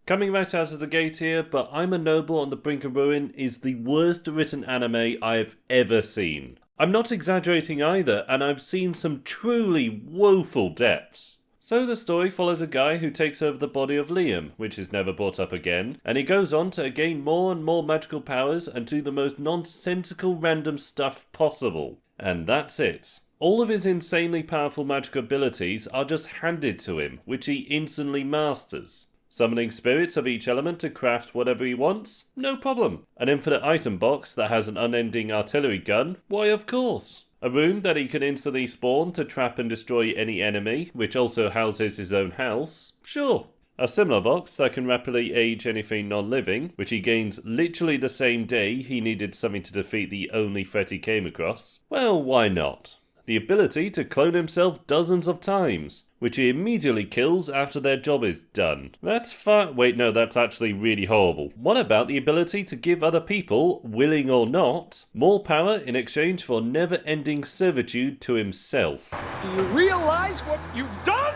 Coming right out of the gate here, but I'm a Noble on the Brink of Ruin is the worst written anime I've ever seen. I'm not exaggerating either, and I've seen some truly woeful depths. So the story follows a guy who takes over the body of Liam, which is never brought up again, and he goes on to gain more and more magical powers and do the most nonsensical random stuff possible. And that's it. All of his insanely powerful magical abilities are just handed to him, which he instantly masters. Summoning spirits of each element to craft whatever he wants? No problem. An infinite item box that has an unending artillery gun? Why, of course. A room that he can instantly spawn to trap and destroy any enemy, which also houses his own house? Sure. A similar box that can rapidly age anything non-living, which he gains literally the same day he needed something to defeat the only threat he came across? Well, why not? The ability to clone himself dozens of times, which he immediately kills after their job is done. That's fine. Wait, no, that's actually really horrible. What about the ability to give other people, willing or not, more power in exchange for never-ending servitude to himself? Do you realize what you've done?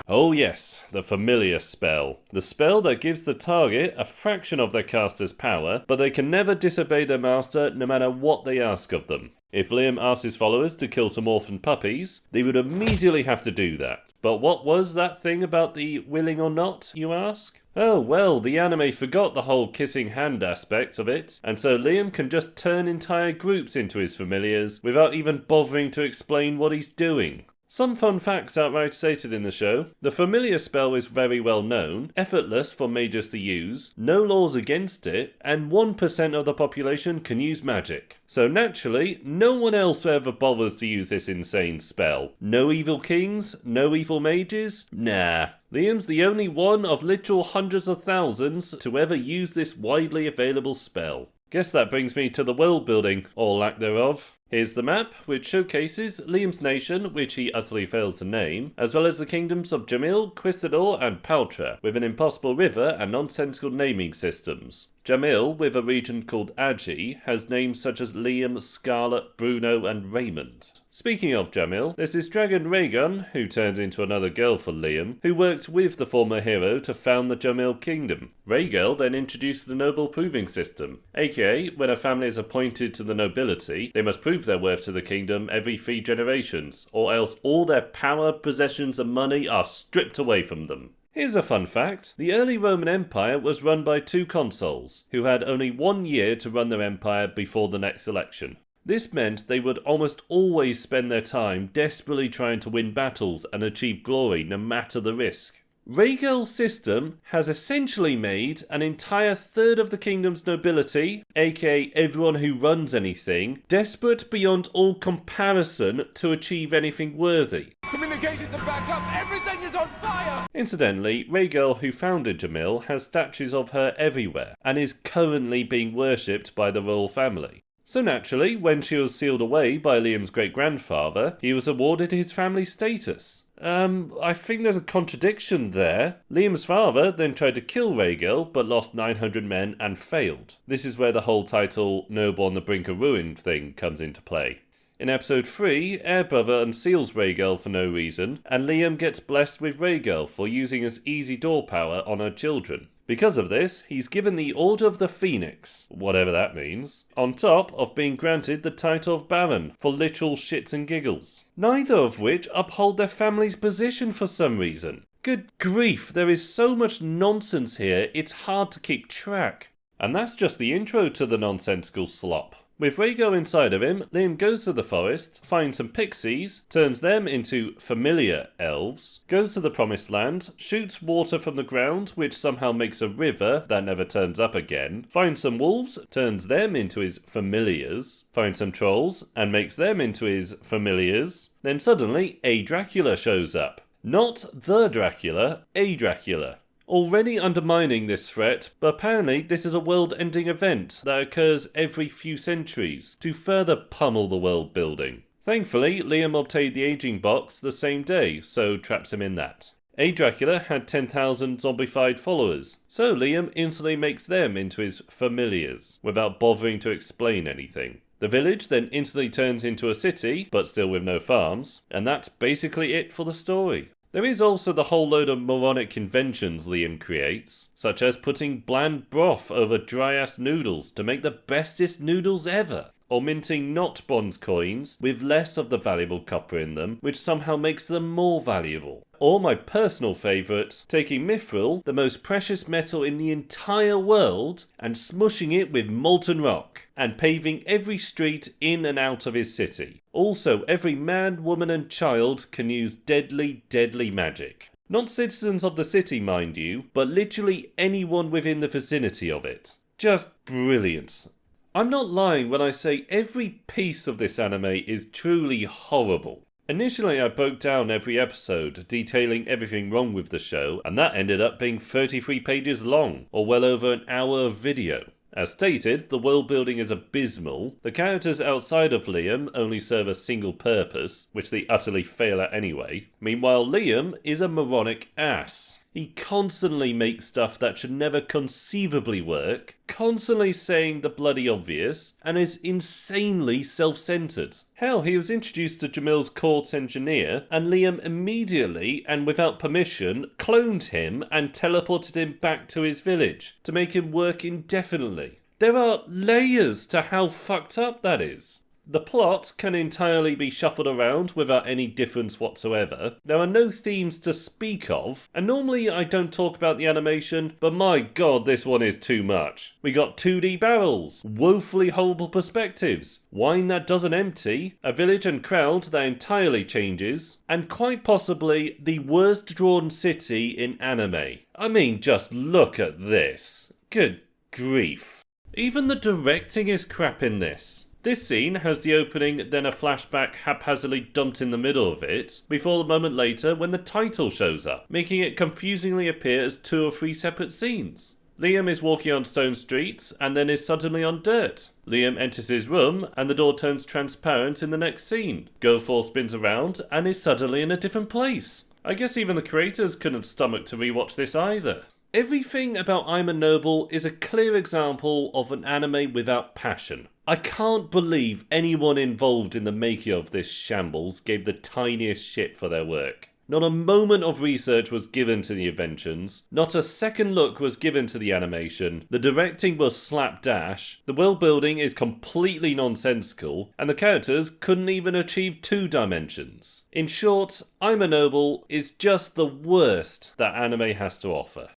Oh yes, the familiar spell. The spell that gives the target a fraction of their caster's power, but they can never disobey their master no matter what they ask of them. If Liam asked his followers to kill some orphan puppies, they would immediately have to do that. But what was that thing about the willing or not, you ask? Oh well, the anime forgot the whole kissing hand aspect of it, and so Liam can just turn entire groups into his familiars without even bothering to explain what he's doing. Some fun facts outright stated in the show. The familiar spell is very well known, effortless for mages to use, no laws against it, and 1% of the population can use magic. So naturally, no one else ever bothers to use this insane spell. No evil kings? No evil mages? Nah. Liam's the only one of literal hundreds of thousands to ever use this widely available spell. Guess that brings me to the world building, or lack thereof. Here's the map, which showcases Liam's nation, which he utterly fails to name, as well as the kingdoms of Jamil, Quistador, and Paltra, with an impossible river and nonsensical naming systems. Jamil, with a region called Agi, has names such as Liam, Scarlet, Bruno, and Raymond. Speaking of Jamil, there's this dragon Rhaegon, who turns into another girl for Liam, who worked with the former hero to found the Jamil kingdom. Rhaegal then introduced the noble proving system, aka when a family is appointed to the nobility, they must prove their worth to the kingdom every 3 generations, or else all their power, possessions, and money are stripped away from them. Here's a fun fact. The early Roman Empire was run by 2 consuls, who had only 1 year to run their empire before the next election. This meant they would almost always spend their time desperately trying to win battles and achieve glory no matter the risk. Rhaegal's system has essentially made an entire third of the kingdom's nobility, aka everyone who runs anything, desperate beyond all comparison to achieve anything worthy. Communications are back up. Everything is on fire. Incidentally, Rhaegal, who founded Jamil, has statues of her everywhere, and is currently being worshipped by the royal family. So naturally, when she was sealed away by Liam's great-grandfather, he was awarded his family status. I think there's a contradiction there. Liam's father then tried to kill Rhaegal, but lost 900 men and failed. This is where the whole title Noble on the Brink of Ruin thing comes into play. In episode 3, Airbrother unseals Rhaegal for no reason, and Liam gets blessed with Rhaegal for using his easy door power on her children. Because of this, he's given the Order of the Phoenix, whatever that means, on top of being granted the title of Baron for literal shits and giggles. Neither of which uphold their family's position for some reason. Good grief, there is so much nonsense here, it's hard to keep track. And that's just the intro to the nonsensical slop. With Rhaegal inside of him, Liam goes to the forest, finds some pixies, turns them into familiar elves, goes to the promised land, shoots water from the ground, which somehow makes a river that never turns up again, finds some wolves, turns them into his familiars, finds some trolls, and makes them into his familiars. Then suddenly, a Dracula shows up. Not the Dracula, a Dracula. Already undermining this threat, but apparently this is a world-ending event that occurs every few centuries to further pummel the world building. Thankfully, Liam obtained the aging box the same day, so traps him in that. A Dracula had 10,000 zombified followers, so Liam instantly makes them into his familiars, without bothering to explain anything. The village then instantly turns into a city, but still with no farms, and that's basically it for the story. There is also the whole load of moronic conventions Liam creates, such as putting bland broth over dry-ass noodles to make the bestest noodles ever, or minting not bronze coins with less of the valuable copper in them, which somehow makes them more valuable. Or my personal favourite, taking mithril, the most precious metal in the entire world, and smushing it with molten rock, and paving every street in and out of his city. Also, every man, woman and child can use deadly, deadly magic. Not citizens of the city, mind you, but literally anyone within the vicinity of it. Just brilliant. I'm not lying when I say every piece of this anime is truly horrible. Initially I broke down every episode, detailing everything wrong with the show, and that ended up being 33 pages long, or well over an hour of video. As stated, the world building is abysmal, the characters outside of Liam only serve a single purpose, which they utterly fail at anyway. Meanwhile, Liam is a moronic ass. He constantly makes stuff that should never conceivably work, constantly saying the bloody obvious, and is insanely self-centered. Hell, he was introduced to Jamil's court engineer, and Liam immediately, and without permission, cloned him and teleported him back to his village, to make him work indefinitely. There are layers to how fucked up that is. The plot can entirely be shuffled around without any difference whatsoever. There are no themes to speak of, and normally I don't talk about the animation, but my god, this one is too much. We got 2D barrels, woefully horrible perspectives, wine that doesn't empty, a village and crowd that entirely changes, and quite possibly the worst drawn city in anime. I mean, just look at this. Good grief. Even the directing is crap in this. This scene has the opening, then a flashback haphazardly dumped in the middle of it, before a moment later when the title shows up, making it confusingly appear as 2 or 3 separate scenes. Liam is walking on stone streets, and then is suddenly on dirt. Liam enters his room, and the door turns transparent in the next scene. Go4 spins around, and is suddenly in a different place. I guess even the creators couldn't stomach to rewatch this either. Everything about I'm a Noble is a clear example of an anime without passion. I can't believe anyone involved in the making of this shambles gave the tiniest shit for their work. Not a moment of research was given to the inventions, not a second look was given to the animation, the directing was slapdash, the world building is completely nonsensical, and the characters couldn't even achieve 2 dimensions. In short, I'm a Noble is just the worst that anime has to offer.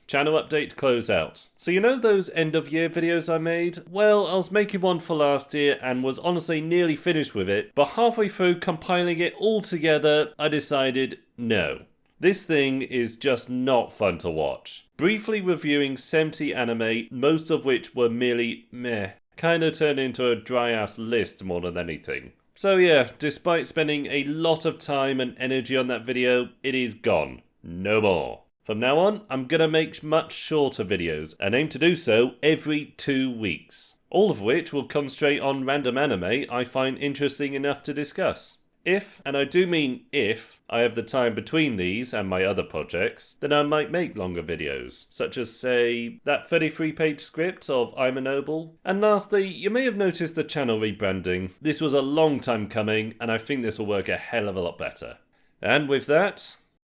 Channel update to close out. So you know those end of year videos I made? Well, I was making one for last year and was honestly nearly finished with it, but halfway through compiling it all together, I decided no. This thing is just not fun to watch. Briefly reviewing 70 anime, most of which were merely meh, kinda turned into a dry ass list more than anything. So yeah, despite spending a lot of time and energy on that video, it is gone. No more. From now on, I'm gonna make much shorter videos, and aim to do so every 2 weeks. All of which will concentrate on random anime I find interesting enough to discuss. If, and I do mean if, I have the time between these and my other projects, then I might make longer videos, such as, say, that 33-page script of I'm a Noble. And lastly, you may have noticed the channel rebranding. This was a long time coming, and I think this will work a hell of a lot better. And with that,